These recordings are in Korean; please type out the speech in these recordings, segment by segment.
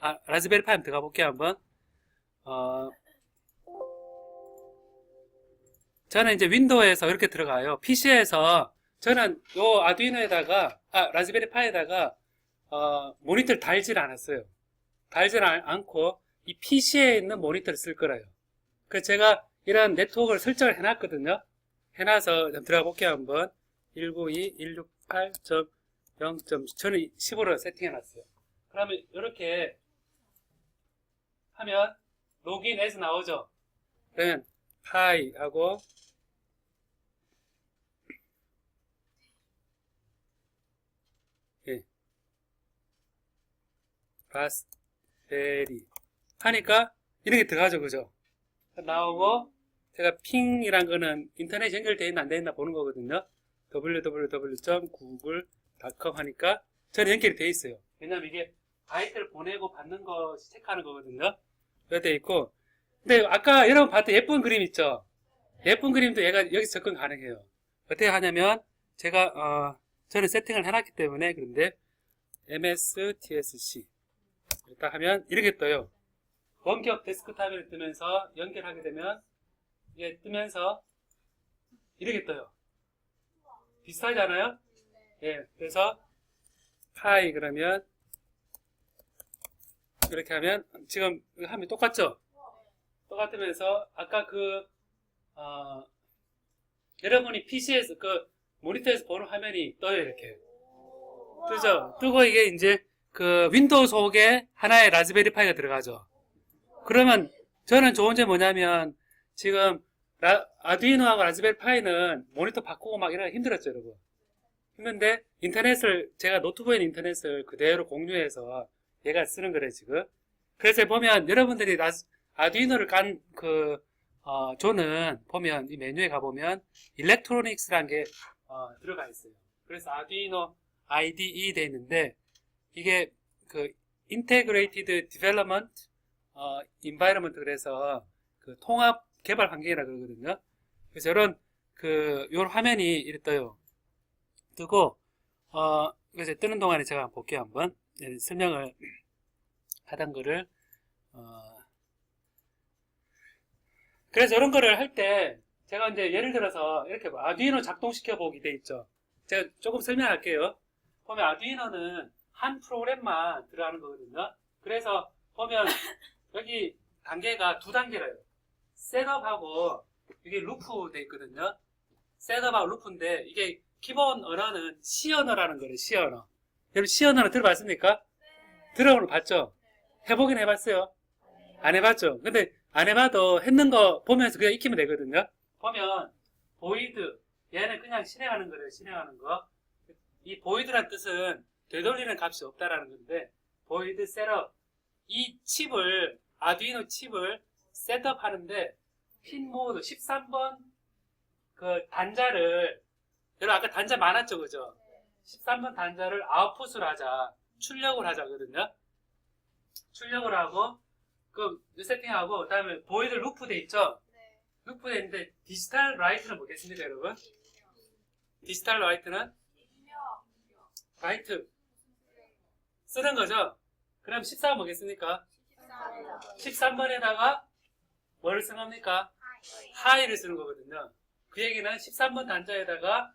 라즈베리 파이 들어가 볼게요, 한번. 어, 저는 이제 윈도우에서 이렇게 들어가요. PC에서 저는 요 아두이노에다가, 라즈베리 파이에다가, 모니터를 달질 않았어요. 달질 않고, 이 PC에 있는 모니터를 쓸 거라요. 그래서 제가 이런 네트워크를 설정을 해놨거든요. 해놔서 들어가 볼게요, 한번. 192.168.0. 저는 10으로 세팅해놨어요. 그러면 이렇게 하면 로그인해서 나오죠. 그러면 파이 하고 예, 라스베리 하니까 이렇게 들어가죠, 그죠? 나오고 제가 핑이란 거는 인터넷 연결되어 있나 안 되어 있나 보는 거거든요. www.google.com 하니까 저는 연결이 되어 있어요. 왜냐면 이게 바이트를 보내고 받는 거 체크하는 거거든요. 그렇게 되어 있고, 근데 아까 여러분 봤던 예쁜 그림 있죠? 예쁜 그림도 얘가 여기서 접근 가능해요. 어떻게 하냐면 제가 저는 세팅을 해놨기 때문에 그런데 MSTSC 딱 하면 이렇게 떠요. 원격 데스크탑을 뜨면서 연결하게 되면 이게 뜨면서 이렇게 떠요. 비슷하잖아요? 예, 그래서 파이 그러면 이렇게 하면 지금 하면 똑같죠? 똑같으면서 아까 여러분이 PC에서 모니터에서 보는 화면이 떠요. 이렇게 뜨죠? 뜨고 이게 이제 윈도우 속에 하나의 라즈베리 파이가 들어가죠. 그러면 저는 좋은 점이 뭐냐면 지금 아두이노하고 라즈베리 파이는 모니터 바꾸고 막 이러기 힘들었죠, 여러분. 힘든데 제가 노트북에 있는 인터넷을 그대로 공유해서 얘가 쓰는 거래, 지금. 그래서 보면 여러분들이 아두이노를 깐 존은 보면 이 메뉴에 가보면 일렉트로닉스라는 게 들어가 있어요. 그래서 아두이노 IDE 돼 있는데 이게 Integrated Development Environment 그래서 통합 개발 환경이라 그러거든요. 그래서 요런 화면이 이렇게 떠요. 뜨고 그래서 뜨는 동안에 제가 볼게요, 한번. 설명을 하던 거를 그래서 이런 거를 할 때 제가 이제 예를 들어서 이렇게 아두이노 작동시켜 보기 돼 있죠. 제가 조금 설명할게요. 보면 아두이노는 한 프로그램만 들어가는 거거든요. 그래서 보면 여기 단계가 두 단계래요. 셋업하고 이게 루프 돼 있거든요. 셋업하고 루프인데 이게 기본 언어는 C 언어라는 거예요. C 언어. 여러분 C 언어는 들어봤습니까? 들어보는 봤죠? 해보긴 해봤어요. 안 해봤죠? 근데 안 해봐도 했는 거 보면서 그냥 익히면 되거든요. 보면 void 얘는 그냥 실행하는 거예요. 실행하는 거. 이 void란 뜻은 되돌리는 값이 없다라는 건데 void setup 이 칩을 아두이노 칩을 셋업 하는데 핀 모드 13번 단자를 여러분 아까 단자 많았죠, 그죠? 13번 단자를 아웃풋을 하자, 출력을 하자거든요. 출력을 하고 세팅하고 그다음에 보이드 루프 돼 있죠? 네. 루프 돼 있는데 디지털 라이트는 뭐겠습니까, 여러분? 디지털 라이트는 라이트 쓰는 거죠? 그럼 14번 뭐겠습니까? 13번에다가 뭐를 쓰는 겁니까? 하이를 쓰는 거거든요. 그 얘기는 13번 단자에다가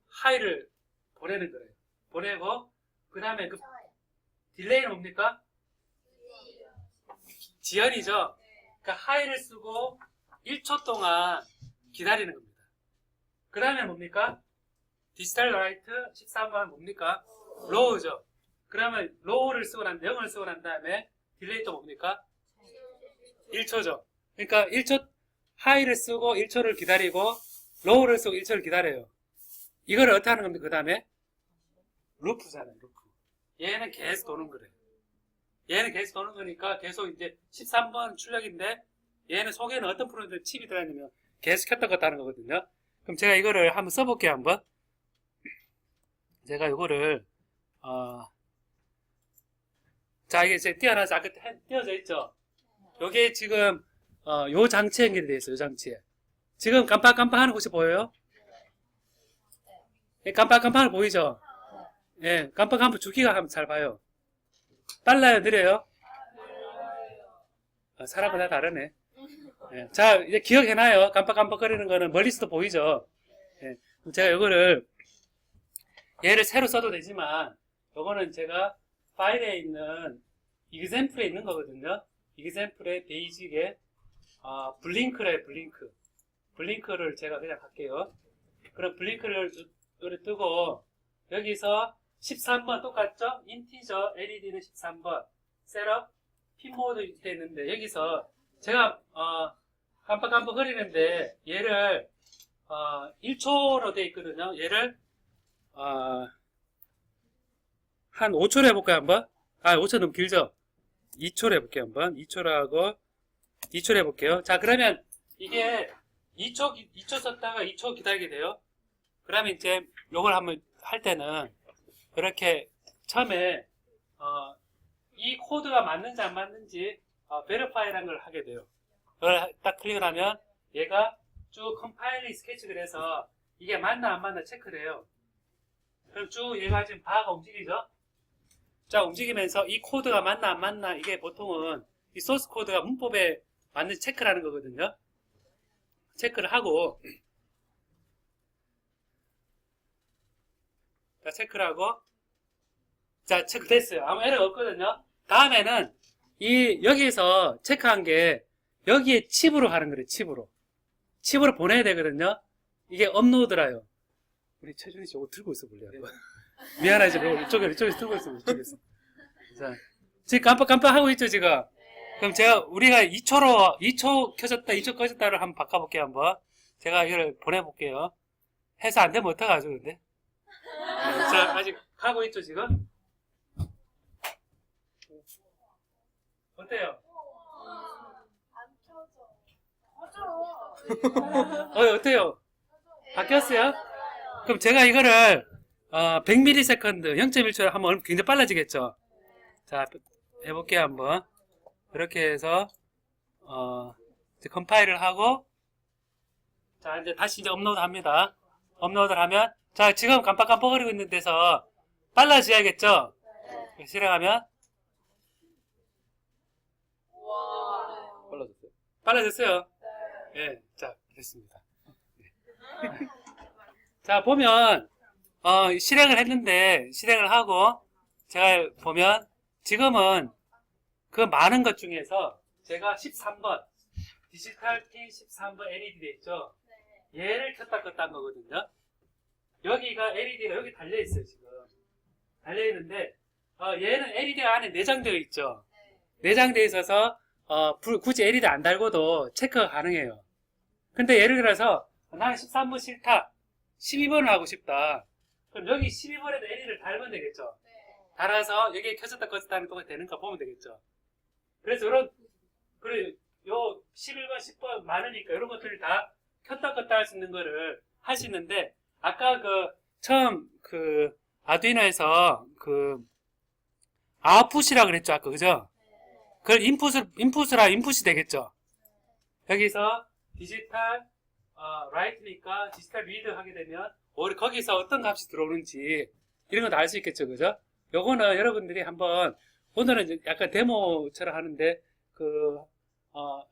하이를 보내는 거예요. 보내고 그 다음에 딜레이는 뭡니까? 지연이죠. 그러니까 하이를 쓰고 1초 동안 기다리는 겁니다. 그 다음에 뭡니까? 디지털 라이트 13번 뭡니까? 로우죠. 그러면 로우를 쓰고 0을 쓰고 난 다음에 딜레이 또 뭡니까? 1초죠. 그러니까 1초 하이를 쓰고 1초를 기다리고 로우를 쓰고 1초를 기다려요. 이걸 어떻게 하는 겁니까? 그 다음에 루프잖아요. 루프. 얘는 계속 도는 거래요. 얘는 계속 도는 거니까 계속 이제 13번 출력인데 얘는 속에는 어떤 프로그램 칩이 들어있냐면 계속 켰다 껐다 하는 거거든요. 그럼 제가 이거를 한번 써볼게요. 한번. 제가 이거를 자, 이게 이제 띄어나서 아까 띄어져 있죠? 요게 지금 요 장치에 연결이 되어 있어요. 요 장치에. 지금 깜빡깜빡 하는 곳이 보여요? 예, 깜빡깜빡 보이죠? 예, 깜빡깜빡 주기가 한번 잘 봐요. 빨라요, 느려요? 사람마다 다르네. 예. 자, 이제 기억해놔요. 깜빡깜빡거리는 거는 멀리서도 보이죠? 예. 제가 이거를, 얘를 새로 써도 되지만, 요거는 제가 파일에 있는, example에 있는 거거든요. example의 베이직에, 블링크래, 블링크. 블링크를 제가 그냥 할게요. 그럼 블링크를 뜨고, 여기서 13번 똑같죠? 인티저 LED는 13번. 셋업, 핀 모드 이렇게 있는데, 여기서 제가, 깜빡깜빡 거리는데, 얘를, 1초로 돼 있거든요. 얘를, 한 5초로 해볼까요, 한번? 5초 너무 길죠? 2초로 해볼게요, 한번. 2초로 하고, 2초로 해볼게요. 자, 그러면, 이게, 2초 썼다가 2초 기다리게 돼요. 그러면 이제, 요걸 한번 할 때는, 이렇게, 처음에, 이 코드가 맞는지 안 맞는지, 베리파이라는 걸 하게 돼요. 그걸 딱 클릭을 하면, 얘가 쭉 컴파일링 스케치를 해서, 이게 맞나 안 맞나 체크를 해요. 그럼 쭉 얘가 지금 바가 움직이죠? 자, 움직이면서 이 코드가 맞나 안 맞나, 이게 보통은, 이 소스 코드가 문법에 맞는 체크를 하는 거거든요. 체크를 하고, 자, 체크를 하고, 자, 체크 됐어요. 아무 에러가 없거든요. 다음에는, 여기에서 체크한 게, 여기에 칩으로 가는 거래요, 칩으로. 칩으로 보내야 되거든요. 이게 업로드라요. 우리 최준희 씨 이거 들고 있어 볼래요? 네. 미안하지만, 이쪽에서 들고 있어, 이쪽에서. 자, 지금 깜빡깜빡 하고 있죠, 지금? 그럼 우리가 2초 켜졌다, 2초 꺼졌다를 한번 바꿔볼게요, 한번. 제가 이걸 보내볼게요. 해서 안 되면 어떡하죠, 근데? 자, 아직 하고 있죠, 지금? 어때요? 어때요? 바뀌었어요? 그럼 제가 이거를, 100ms, 0.1초 하면 굉장히 빨라지겠죠? 자, 해볼게요, 한번. 이렇게 해서, 이제 컴파일을 하고, 자, 이제 다시 이제 업로드 합니다. 업로드를 하면, 자, 지금 깜빡깜빡거리고 있는 데서 빨라져야겠죠? 실행하면, 빨라졌어요? 빨라졌어요? 예, 자, 됐습니다. 자, 보면, 실행을 했는데, 실행을 하고, 제가 보면, 지금은 그 많은 것 중에서 제가 13번, 디지털 핀 13번 LED 돼 있죠? 얘를 켰다 껐다 한 거거든요. 여기가 LED가 여기 달려있어요, 지금. 달려있는데, 얘는 LED가 안에 내장되어 있죠? 내장되어 있어서, 굳이 LED 안 달고도 체크가 가능해요. 근데 예를 들어서, 나는 13번 싫다. 12번을 하고 싶다. 그럼 여기 12번에도 LED를 달면 되겠죠? 달아서 여기에 켜졌다 껐다 하는 동안 되는가 보면 되겠죠? 그래서 그리고 요 11번, 10번 많으니까 이런 것들을 다 켰다 껐다 할 수 있는 거를 할 수 있는데, 아까 처음 아두이노에서 아웃풋이라고 그랬죠, 아까, 그죠? 그걸 인풋이 되겠죠? 여기서 디지털, 라이트니까 디지털 리드 하게 되면, 거기서 어떤 값이 들어오는지, 이런 것도 알 수 있겠죠, 그죠? 요거는 여러분들이 한번, 오늘은 이제 약간 데모처럼 하는데,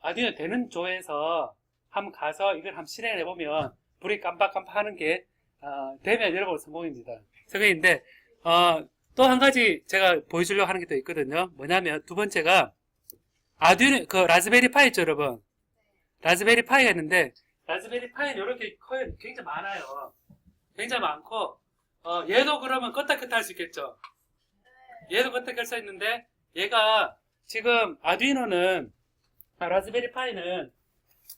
아두이노 되는 조에서 한번 가서 이걸 한번 실행을 해보면, 불이 깜빡깜빡 하는 게, 되면 여러분 성공입니다. 성공인데, 또 한 가지 제가 보여주려고 하는 게 또 있거든요. 뭐냐면, 두 번째가, 아두이노, 라즈베리 파이 있죠, 여러분? 라즈베리 파이가 있는데, 라즈베리 파이는 이렇게 커요. 굉장히 많아요. 굉장히 많고, 얘도 그러면 껐다 켰다 할 수 있겠죠? 얘도 껐다 켤 수 있는데, 얘가 지금 아두이노는, 라즈베리 파이는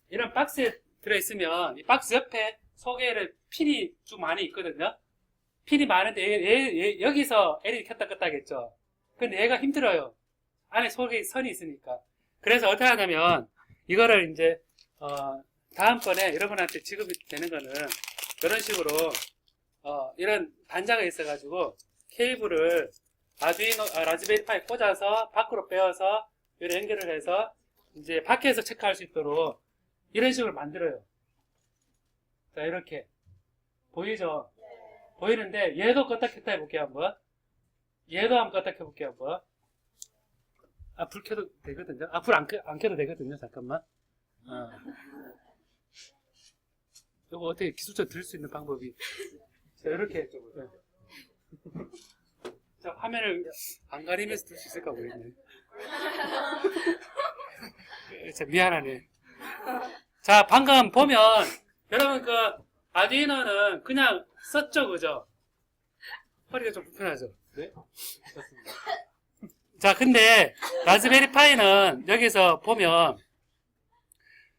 이런 박스에 들어있으면, 이 박스 옆에 속에 핀이 쭉 많이 있거든요? 핀이 많은데, 여기서 LED 켰다 껐다 하겠죠? 근데 얘가 힘들어요. 안에 속에 선이 있으니까. 그래서 어떻게 하냐면, 이거를 이제, 다음번에 여러분한테 지급이 되는 거는, 이런 식으로, 이런 단자가 있어가지고, 케이블을 아두이노, 라즈베리 파이 꽂아서, 밖으로 빼어서, 이런 연결을 해서, 이제 밖에서 체크할 수 있도록, 이런 식으로 만들어요. 자, 이렇게. 보이죠? 보이는데, 얘도 껐다 켰다 해볼게요, 한번. 얘도 한번 껐다 켜볼게요, 한번. 불 켜도 되거든요. 불 안 켜도 되거든요. 잠깐만. 이거 어떻게 기술적으로 들 수 있는 방법이. 자, 이렇게. 자, 화면을 안 가리면서 들 수 있을까 모르겠네. 자, 미안하네. 자, 방금 보면, 여러분 그, 아두이노는 그냥 썼죠, 그죠? 허리가 좀 불편하죠? 네? 좋습니다. 자, 근데, 라즈베리 파이는 여기서 보면,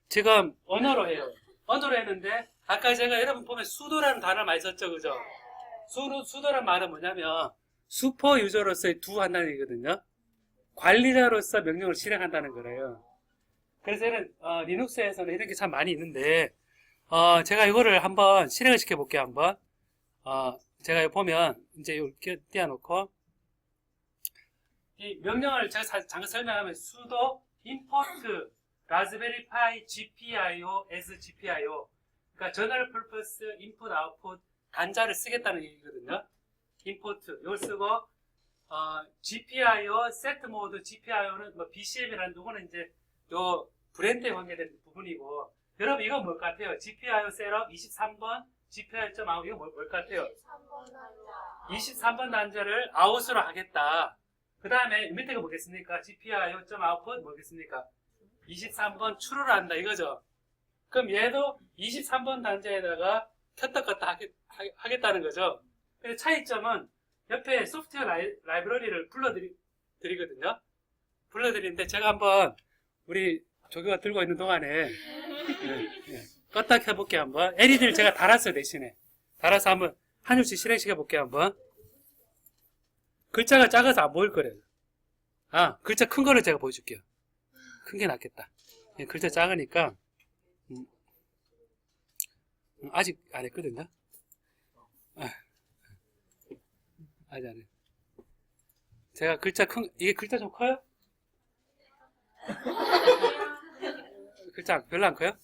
지금 언어로 해요. 언어로 했는데, 아까 제가 여러분 보면 수도라는 단어를 많이 썼죠, 그죠? 수도란 말은 뭐냐면, 슈퍼 유저로서의 두 한다는 얘기거든요. 관리자로서 명령을 실행한다는 거래요. 그래서 리눅스에서는 이런 게 참 많이 있는데, 제가 이거를 한번 실행을 시켜볼게요, 한번. 제가 여기 보면, 이제 이렇게 띄워놓고, 이 명령을 제가 잠깐 설명하면, sudo import raspberry pi GPIO as GPIO. 그러니까 general purpose input output 단자를 쓰겠다는 얘기거든요. import, 이걸 쓰고, GPIO, set mode GPIO는 뭐 BCM이라는 누구는 이제 요 브랜드에 관계된 부분이고, 여러분 이거 뭘 같아요? GPIO 셋업 23번, GPIO.out 이거 뭘 같아요? 23번 단자를 아웃으로 하겠다. 그 다음에 밑에 가 뭐겠습니까? GPIO.output 뭐겠습니까? 23번 true를 한다 이거죠. 그럼 얘도 23번 단자에다가 켰다 껐다 하겠다는 거죠. 근데 차이점은 옆에 소프트웨어 라이브러리를 불러드리거든요. 불러드리는데 제가 한번 우리 조교가 들고 있는 동안에 껐다 켜볼게요 한번. LED를 제가 달았어요 대신에. 달아서 한번 한 줄씩 실행시켜볼게요 한번. 글자가 작아서 안 보일 거래요. 글자 큰 거를 제가 보여줄게요. 큰 게 낫겠다. 글자 작으니까 아직 안 했거든요. 아직 안 해. 제가 글자 이게 글자 좀 커요? 글자 별로 안 커요?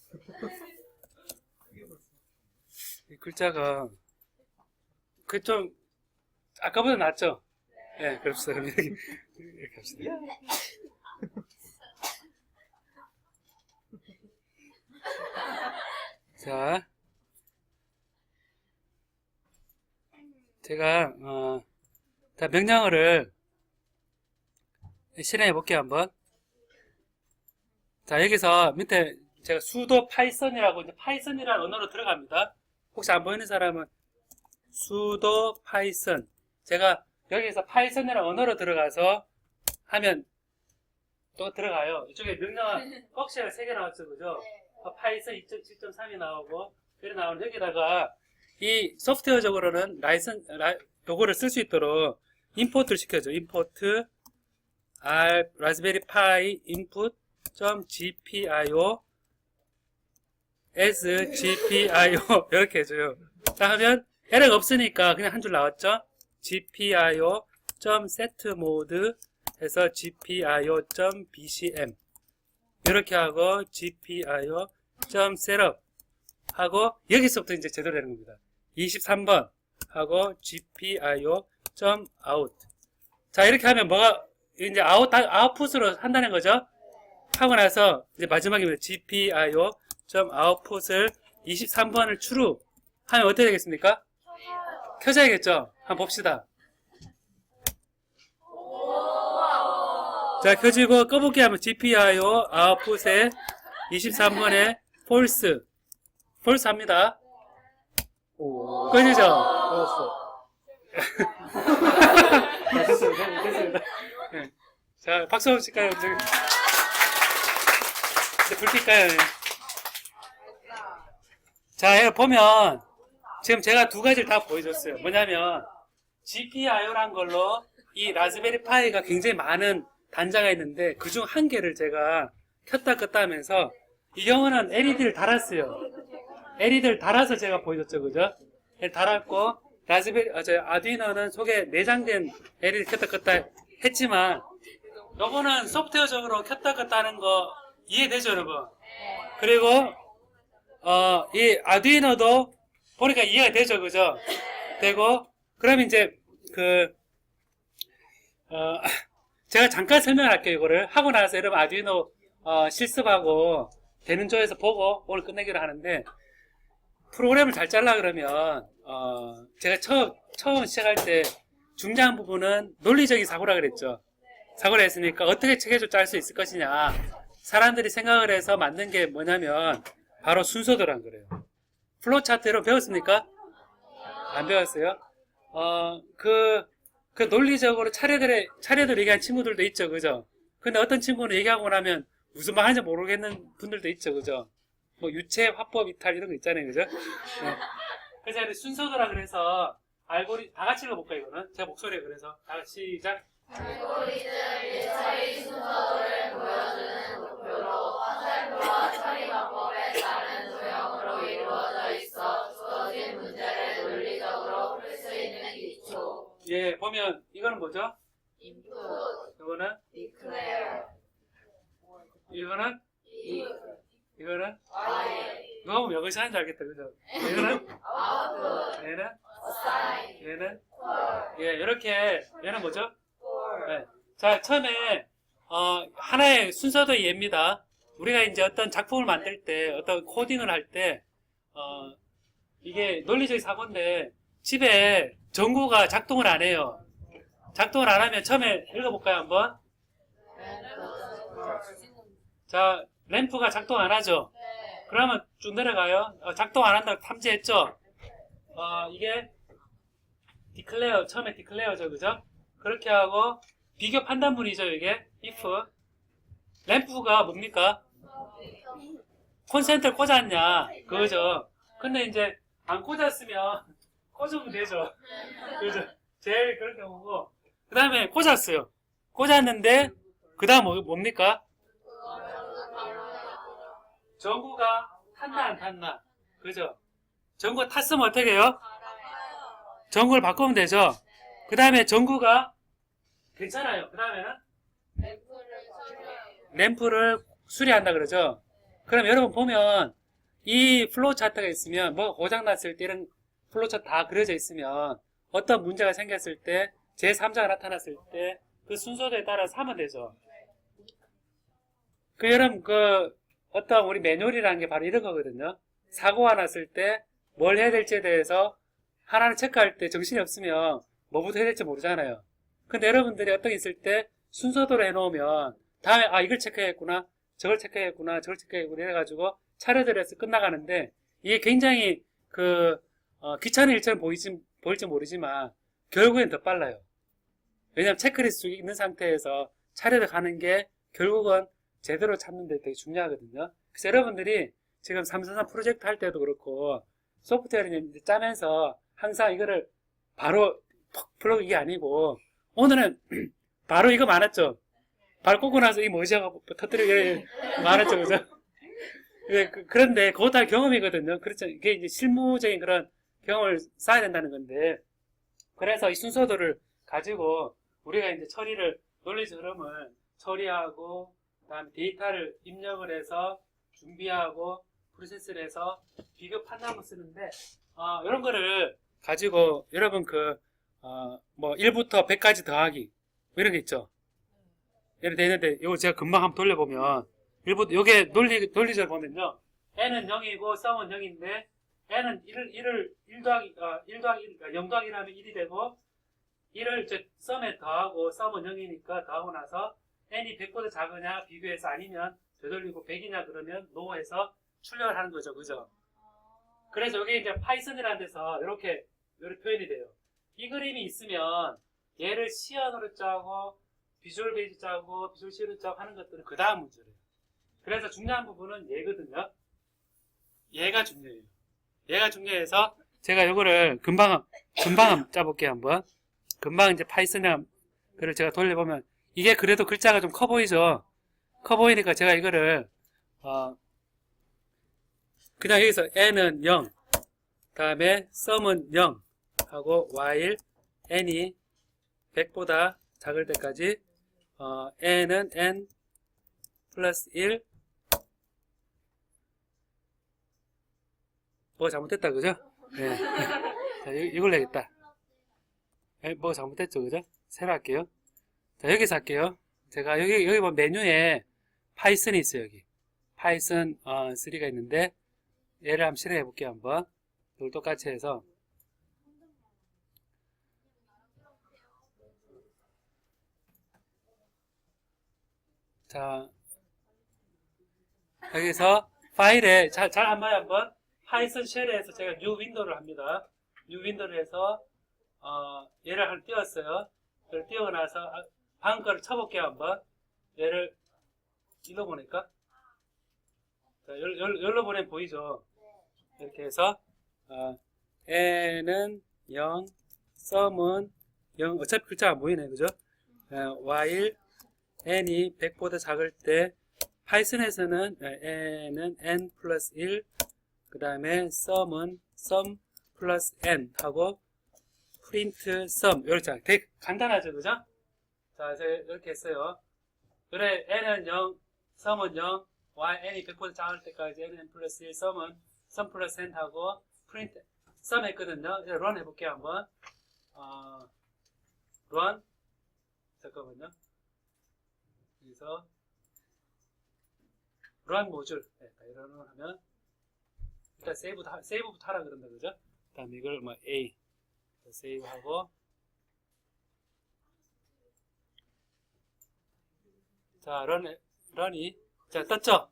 이 글자가 좀 아까보다 낫죠? 네, 그럽시다. 그럼 이렇게 합시다. 자, 제가 자, 명령어를 실행해 볼게요 한번. 자, 여기서 밑에 제가 sudo python이라고 이제 파이썬이라는 언어로 들어갑니다. 혹시 안 보이는 사람은 sudo python. 제가 여기서 파이썬이라는 언어로 들어가서 하면 또 들어가요. 이쪽에 명령어 꺽쇠가 3개 나왔죠, 그죠? 파이썬 2.7.3이 나오고 이렇게 나오는데 여기다가 이 소프트웨어적으로는 요거를 쓸 수 있도록 임포트를 시켜줘. 임포트 raspberry pi input.gpio as gpio 이렇게 해줘요. 자 하면 에러가 없으니까 그냥 한 줄 나왔죠. gpio.setMode 해서 gpio.bcm 이렇게 하고 gpio.setup 하고 여기서부터 이제 제대로 되는 겁니다. 23번 하고 gpio.out. 자 이렇게 하면 뭐가 이제 아웃풋으로 한다는 거죠. 하고 나서 이제 마지막입니다. gpio.output을 23번을 true 하면 어떻게 되겠습니까? 켜져야겠죠. 한번 봅시다. 자 켜지고 꺼볼게 하면 gpio output에 23번에 false 합니다. 꺼지죠? 됐습니다. 네. 자, 박수 한번 칠까요? 이제 불 켤까요? 네. 자, 여기 보면 지금 제가 두 가지를 다 보여줬어요. 뭐냐면 GPIO란 걸로 이 라즈베리 파이가 굉장히 많은 단자가 있는데 그중 한 개를 제가 켰다 껐다 하면서 이 경우는 LED를 달았어요. LED를 달아서 제가 보여줬죠, 그죠? 달았고 아두이노는 속에 내장된 LED 켰다 껐다 했지만 요거는 소프트웨어적으로 켰다 껐다 하는 거 이해되죠, 여러분? 그리고 이 아두이노도 보니까 이해가 되죠, 그죠? 되고 그럼 이제 제가 잠깐 설명할게요. 이거를 하고 나서 여러분 아두이노 실습하고 되는 조에서 보고 오늘 끝내기로 하는데, 프로그램을 잘 짜려 그러면 제가 처음 시작할 때 중요한 부분은 논리적인 사고라 그랬죠. 사고를 했으니까 어떻게 체계적으로 짤 수 있을 것이냐, 사람들이 생각을 해서 만든 게 뭐냐면 바로 순서도란 거래요. 플로우차트 여러분 배웠습니까? 안 배웠어요? 그 논리적으로 차례대로 얘기한 친구들도 있죠, 그죠? 근데 어떤 친구는 얘기하고 나면 무슨 말 하는지 모르겠는 분들도 있죠, 그죠? 뭐 유체, 화법, 이탈 이런 거 있잖아요, 그죠? 네. 그래서 순서도라 그래서 다 같이 읽어볼까요, 이거는? 제 목소리에 그래서 다 같이 시작. 알고리즘 일처리 순서도를 보여주는 목표로 화살표와 처리 방법에 따른 도형으로 이루어져 있어 주어진 문제를 논리적으로 풀 수 있는 기초. 예, 보면 이거는 뭐죠? input, 이거는 declare, 이거는 이거는 write, 누가 보면 여기서 하는 줄 알겠다, 그죠? 얘는 output, 얘는 assign, 얘는 call, 예, 이렇게 얘는 뭐죠? for. 네. 자, 처음에 하나의 순서도 예입니다. 우리가 이제 어떤 작품을 만들 때, 어떤 코딩을 할 때, 이게 논리적인 사고인데 집에 전구가 작동을 안 해요. 작동을 안 하면 처음에 읽어볼까요, 한번? 자, 램프가 작동 안 하죠? 그러면 쭉 내려가요. 작동 안 한다고 탐지했죠? 이게 declare, 처음에 declare죠, 그죠? 그렇게 하고 비교 판단문이죠, 이게. if 램프가 뭡니까? 콘센트를 꽂았냐, 그거죠. 근데 이제 안 꽂았으면 꽂으면 되죠, 그죠? 제일 그런 경우고. 그 다음에 꽂았어요. 꽂았는데 그 다음 뭡니까? 전구가 탔나 안 탔나, 그죠? 전구가 탔으면 어떻게 해요? 전구를 바꾸면 되죠. 그 다음에 전구가 괜찮아요. 그 다음에는 램프를 수리한다 그러죠. 그럼 여러분 보면 이 플로우 차트가 있으면 뭐 고장났을 때 이런 플로우 차트 다 그려져 있으면 어떤 문제가 생겼을 때 제3자가 나타났을 때 그 순서도에 따라서 하면 되죠. 그 여러분 어떤 우리 매뉴얼이라는 게 바로 이런 거거든요. 사고가 났을 때 뭘 해야 될지에 대해서 하나를 체크할 때 정신이 없으면 뭐부터 해야 될지 모르잖아요. 근데 여러분들이 어떤 게 있을 때 순서대로 해놓으면 다음에 이걸 체크해야겠구나, 저걸 체크해야겠구나, 저걸 체크해야겠구나 이래가지고 차례대로 해서 끝나가는데, 이게 굉장히 귀찮은 일처럼 보일지 모르지만 결국엔 더 빨라요. 왜냐하면 체크리스트 있는 상태에서 차례대로 가는 게 결국은 제대로 찾는 데 되게 중요하거든요. 그래서 여러분들이 지금 343 프로젝트 할 때도 그렇고 소프트웨어를 이제 짜면서 항상 이거를 바로 플러그 이게 아니고, 오늘은 바로 이거 많았죠. 발 꽂고 나서 이 뭐지 하고 터뜨리고 많았죠, 그죠? 그런데 그것도 다 경험이거든요. 그렇죠. 이게 이제 실무적인 그런 경험을 쌓아야 된다는 건데, 그래서 이 순서도를 가지고 우리가 이제 논리적 흐름을 처리하고, 그다음에 데이터를 입력을 해서 준비하고 프로세스를 해서 비교 판단을 쓰는데, 이런 거를 가지고 여러분 뭐 1부터 100까지 더하기 뭐 이런 게 있죠. 예를 들는데 이거 제가 금방 한번 돌려보면 요게 논리적으로 보면요, n은 0이고 썸은 0인데 n은 1 더하기 1 더하기 0 더하기 1 하면 1이 되고, 1을 이제 썸에 더하고 썸은 0이니까 더하고 나서 n이 100보다 작으냐 비교해서, 아니면 되돌리고 100이냐 그러면 노해서 출력을 하는 거죠, 그죠? 그래서 여기 이제 파이썬이라는 데서 이렇게 표현이 돼요. 이 그림이 있으면 얘를 시연으로 짜고 비주얼 베이스 짜고 비주얼 시로 짜고 하는 것들은 그 다음 문제래요. 그래서 중요한 부분은 얘거든요. 얘가 중요해요. 얘가 중요해서 제가 이거를 금방 한번 짜볼게요, 한번. 금방 이제 파이썬이랑 그걸 제가 돌려보면 이게 그래도 글자가 좀 커 보이죠? 커 보이니까 제가 이거를 그냥 여기서 n은 0, 다음에 sum은 0 하고 while n이 100보다 작을 때까지 n은 n 플러스 1. 뭐가 잘못됐다, 그죠? 네. 자, 이걸 내겠다. 뭐가 잘못됐죠, 그죠? 새로 할게요. 자, 여기서 할게요. 제가 여기 보면 메뉴에 파이썬이 있어요. 여기 파이썬 3가 있는데 얘를 한번 실행해 볼게요. 한번 이걸 똑같이 해서 자 여기서 파일에 잘 안 봐요. 한번 파이썬 쉘에서 제가 뉴 윈도우를 합니다. 뉴 윈도우를 해서 얘를 한 띄웠어요. 얘를 띄우고 나서 방금 거를 쳐볼게요. 한번 얘를 일로 보니까 자, 여기로 보내면 보이죠. 이렇게 해서 n은 0, sum은 0. 어차피 글자가 안 보이네, 그죠? while n이 100보다 작을 때 파이썬에서는 n은 n 플러스 1, 그 다음에 sum은 sum 플러스 n 하고 print sum 이렇게 되게 간단하죠, 그죠? 자, 제가 이렇게 했어요. 그래, n은 0, sum은 0, y n이 100보다 작을 때까지 n 플러스 1, sum은 sum 플러스 n 하고 print sum 했거든요. 이제 run 해볼게요, 한번. run 잠깐만요. 여기서 run 모듈 이런 걸 하면 일단 세이브부터 하라 그런다, 그죠? 그 다음에 이걸 뭐 A 세이브하고 자 런이 자 떴죠?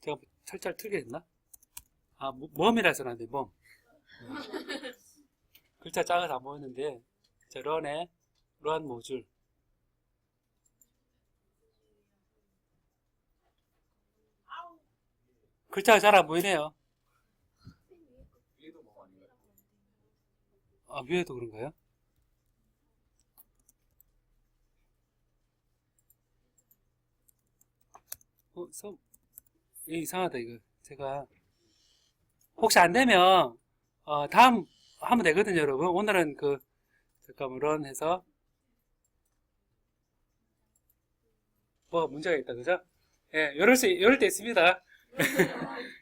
제가 철자를 틀게 했나? mom이라서 안 돼, mom. 글자 작아서 안 보이는데 자 런에 run 모듈 글자가 잘 안 보이네요. 위에도 그런가요? 이상하다, 이거. 제가, 혹시 안 되면, 다음 하면 되거든요, 여러분. 오늘은 잠깐만, 런 해서, 뭐, 문제가 있다, 그죠? 예, 이럴 때 있습니다.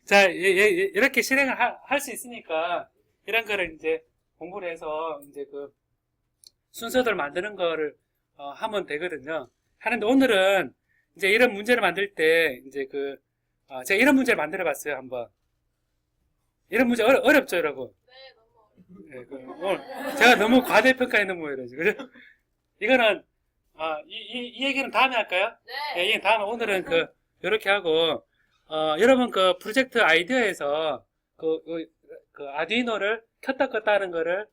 자, 이렇게 실행을 할 수 있으니까, 이런 거를 이제 공부를 해서, 이제 순서들 만드는 거를, 하면 되거든요. 하는데 오늘은, 이제 이런 문제를 만들 때, 이제 제가 이런 문제를 만들어 봤어요, 한번. 이런 문제 어렵죠, 여러분? 네, 너무 오늘 제가 너무 과대평가했는 모양이죠, 그죠? 이거는, 이 얘기는 다음에 할까요? 네. 이 얘기는 다음에, 오늘은 요렇게 하고, 여러분 프로젝트 아이디어에서 아두이노를 켰다 껐다 하는 거를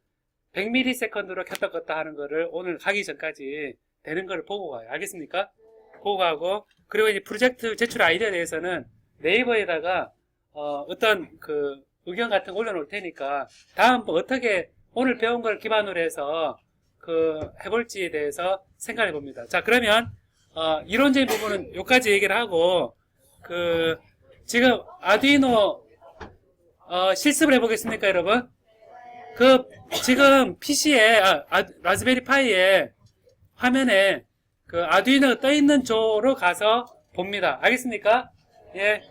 100ms로 켰다 껐다 하는 거를 오늘 가기 전까지 되는 거를 보고 가요. 알겠습니까? 보고 가고, 그리고 이제 프로젝트 제출 아이디어에 대해서는 네이버에다가 어떤 의견 같은 거 올려놓을 테니까 다음번 어떻게 오늘 배운 걸 기반으로 해서 해볼지에 대해서 생각해 봅니다. 자, 그러면 이론적인 부분은 여기까지 얘기를 하고 지금 아두이노 실습을 해보겠습니까, 여러분? 지금 PC에 라즈베리 파이에 화면에 아두이노가 떠 있는 쪽으로 가서 봅니다. 알겠습니까? 예.